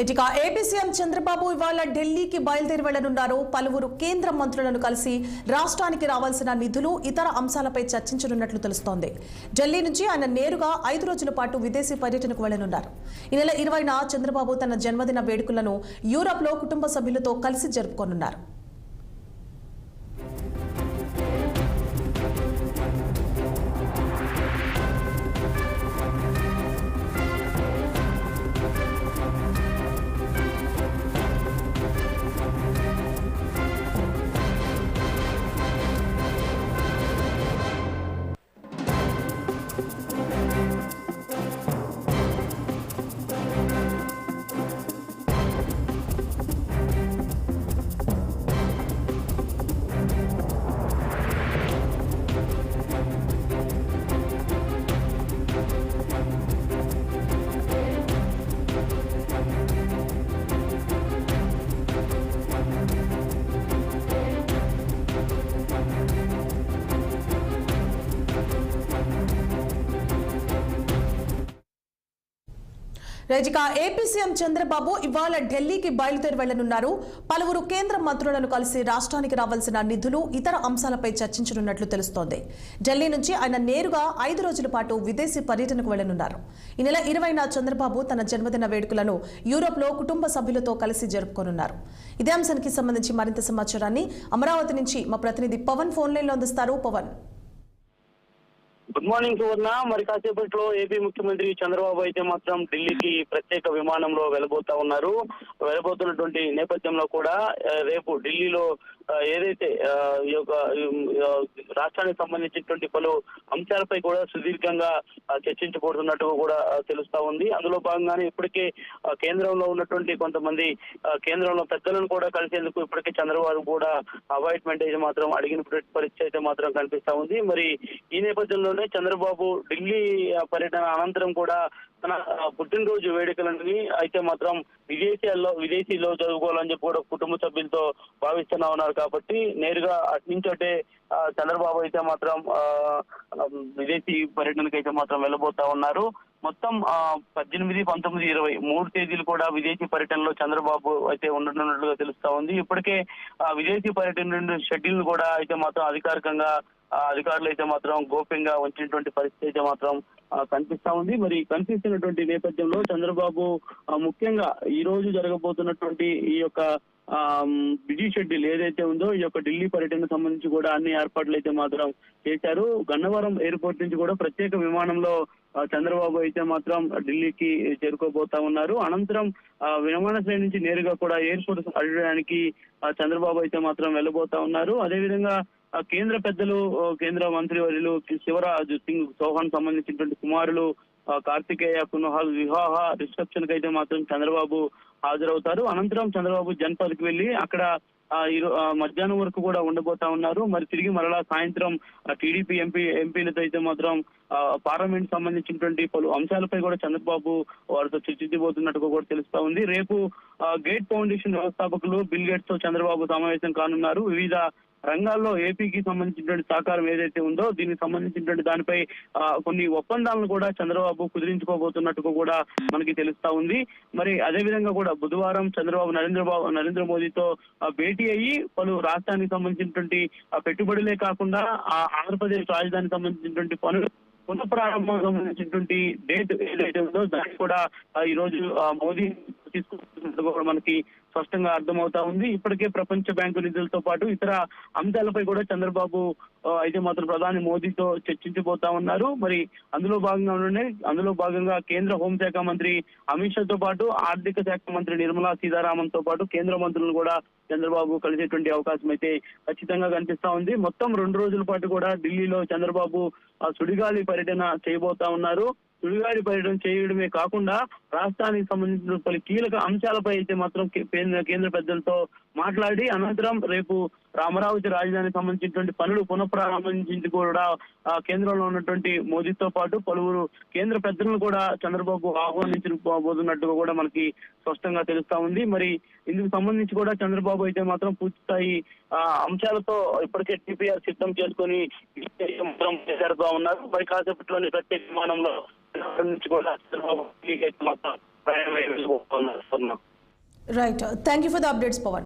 ఇక AP CM Chandrababu ఇవాళ ఢిల్లీకి బయలుదేరి వెళ్లనున్నారు. పలువురు కేంద్ర మంత్రులను కలిసి రాష్ట్రానికి రావాల్సిన నిధులు, ఇతర అంశాలపై చర్చించనున్నట్లు తెలుస్తోంది. ఢిల్లీ నుంచి ఆయన నేరుగా 5 రోజుల పాటు విదేశీ పర్యటనకు వెళ్లనున్నారు. ఈ నెల 20న చంద్రబాబు తన జన్మదిన వేడుకలను యూరప్లో కుటుంబ సభ్యులతో కలిసి జరుపుకోనున్నారు. ఇక ఏపీ సీఎం చంద్రబాబు ఇవాళ ఢిల్లీకి బయలుదేరి వెళ్లనున్నారు. పలువురు కేంద్ర మంత్రులను కలిసి రాష్ట్రానికి రావాల్సిన నిధులు, ఇతర అంశాలపై చర్చించనున్నట్లు తెలుస్తోంది. ఢిల్లీ నుంచి ఆయన నేరుగా 5 రోజుల పాటు విదేశీ పర్యటనకు వెళ్లనున్నారు. ఈ నెల 20న చంద్రబాబు తన జన్మదిన వేడుకలను యూరోప్లో కుటుంబ సభ్యులతో కలిసి జరుపుకోనున్నారు. ఇదే అంశానికి సంబంధించి మరింత సమాచారాన్ని అమరావతి నుంచి మా ప్రతినిధి పవన్ ఫోన్ లైన్ లో అందిస్తారు. పవన్, గుడ్ మార్నింగ్ సువర్ణ. మరి కాసేపట్లో ఏపీ ముఖ్యమంత్రి చంద్రబాబు అయితే మాత్రం ఢిల్లీకి ప్రత్యేక విమానంలో వెళ్ళబోతున్నటువంటి నేపథ్యంలో కూడా రేపు ఢిల్లీలో ఏదైతే ఈ యొక్క రాష్ట్రానికి సంబంధించినటువంటి పలు అంశాలపై కూడా సుదీర్ఘంగా చర్చించబడుతున్నట్టు కూడా తెలుస్తా ఉంది. అందులో భాగంగానే ఇప్పటికే కేంద్రంలో ఉన్నటువంటి కొంతమంది కేంద్రంలో పెద్దలను కూడా కలిసేందుకు ఇప్పటికే చంద్రబాబు కూడా అపాయింట్మెంట్ అయితే మాత్రం అడిగిన పరిస్థితి అయితే మాత్రం కనిపిస్తా ఉంది. మరి ఈ నేపథ్యంలోనే చంద్రబాబు ఢిల్లీ పర్యటన అనంతరం కూడా తన పుట్టినరోజు వేడుకలని అయితే మాత్రం విదేశీలో చదువుకోవాలని చెప్పి కూడా కుటుంబ సభ్యులతో భావిస్తున్నా ఉన్నారు. కాబట్టి నేరుగా అట్నుంచోటే చంద్రబాబు అయితే మాత్రం విదేశీ పర్యటనకు అయితే మాత్రం వెళ్ళబోతా ఉన్నారు. మొత్తం 18, 19, 20 3 తేదీలు కూడా విదేశీ పర్యటనలో చంద్రబాబు అయితే ఉండనున్నట్లుగా తెలుస్తా ఉంది. ఇప్పటికే విదేశీ పర్యటన షెడ్యూల్ కూడా అయితే మాత్రం అధికారులు అయితే మాత్రం గోప్యంగా ఉంచినటువంటి పరిస్థితి అయితే మాత్రం కనిపిస్తా ఉంది. మరి కనిపిస్తున్నటువంటి నేపథ్యంలో చంద్రబాబు ముఖ్యంగా ఈ రోజు జరగబోతున్నటువంటి ఈ యొక్క బిజీ షెడ్యూల్ ఏదైతే ఉందో ఈ యొక్క ఢిల్లీ పర్యటనకు సంబంధించి కూడా అన్ని ఏర్పాట్లు అయితే మాత్రం చేశారు. గన్నవరం ఎయిర్పోర్ట్ నుంచి కూడా ప్రత్యేక విమానంలో చంద్రబాబు అయితే మాత్రం ఢిల్లీకి చేరుకోబోతా ఉన్నారు. అనంతరం విమానాశ్రయం నుంచి నేరుగా కూడా ఎయిర్పోర్ట్ అడగడానికి చంద్రబాబు అయితే మాత్రం వెళ్ళబోతా ఉన్నారు. అదేవిధంగా కేంద్ర పెద్దలు, కేంద్ర మంత్రి వర్యులు శివరాజ్ సింగ్ చౌహాన్ సంబంధించినటువంటి కుమారులు కార్తికేయ వివాహ రిసెప్షన్ కి అయితే మాత్రం చంద్రబాబు హాజరవుతారు. అనంతరం చంద్రబాబు జన్పద్ కి వెళ్లి అక్కడ మధ్యాహ్నం వరకు కూడా ఉండబోతా ఉన్నారు. మరి తిరిగి మరలా సాయంత్రం టీడీపీ ఎంపీలతో అయితే మాత్రం పార్లమెంట్ సంబంధించినటువంటి పలు అంశాలపై కూడా చంద్రబాబు వారితో చర్చించబోతున్నట్టుగా కూడా తెలుస్తా ఉంది. రేపు గేట్ ఫౌండేషన్ వ్యవస్థాపకులు బిల్ గేట్స్ తో చంద్రబాబు సమావేశం కానున్నారు. వివిధ రంగాల్లో ఏపీకి సంబంధించినటువంటి సహకారం ఏదైతే ఉందో దీనికి సంబంధించినటువంటి దానిపై కొన్ని ఒప్పందాలను కూడా చంద్రబాబు కుదిరించుకోబోతున్నట్టుగా కూడా మనకి తెలుస్తా ఉంది. మరి అదే విధంగా కూడా బుధవారం చంద్రబాబు నరేంద్ర మోదీతో భేటీ అయ్యి పలు రాష్ట్రానికి సంబంధించినటువంటి పెట్టుబడులే కాకుండా ఆంధ్రప్రదేశ్ రాజధానికి సంబంధించినటువంటి పనులు పునఃప్రారంభం సంబంధించినటువంటి డేట్ ఏదైతే ఉందో దాన్ని కూడా ఈ రోజు మోదీ తీసుకుంటున్నట్టు కూడా మనకి స్పష్టంగా అర్థమవుతా ఉంది. ఇప్పటికే ప్రపంచ బ్యాంకు నిధులతో పాటు ఇతర అంశాలపై కూడా చంద్రబాబు అయితే మాత్రం ప్రధాని మోదీతో చర్చించబోతా ఉన్నారు. మరి అందులో భాగంగా కేంద్ర హోంశాఖ మంత్రి అమిత్ షాతో పాటు ఆర్థిక శాఖ మంత్రి నిర్మలా సీతారామన్ తో పాటు కేంద్ర మంత్రులను కూడా చంద్రబాబు కలిసేటువంటి అవకాశం అయితే ఖచ్చితంగా కనిపిస్తా ఉంది. మొత్తం 2 రోజుల పాటు కూడా ఢిల్లీలో చంద్రబాబు సుడిగాలి పర్యటన చేయబోతా ఉన్నారు. సుడిగాలి పర్యటన చేయడమే కాకుండా రాష్ట్రానికి సంబంధించిన పలు కీలక అంశాలపై అయితే మాత్రం కేంద్ర పెద్దలతో మాట్లాడి అనంతరం రేపు అమరావతి రాజధానికి సంబంధించినటువంటి పనులు పునఃప్రారంభించి కూడా కేంద్రంలో ఉన్నటువంటి మోదీతో పాటు పలువురు కేంద్ర పెద్దలను కూడా చంద్రబాబు ఆహ్వానించబోతున్నట్టుగా కూడా మనకి స్పష్టంగా తెలుస్తా ఉంది. మరి ఇందుకు సంబంధించి కూడా చంద్రబాబు అయితే మాత్రం పూర్తి స్థాయి అంశాలతో ఇప్పటికే టీపీఆర్ సిద్ధం చేసుకుని చేరుతా ఉన్నారు. మరి కాసేపట్లోని ప్రత్యేక విమానంలో నుంచి కూడా చంద్రబాబు అయితే మాత్రం ప్రయాణం right, thank you for the updates Pawan.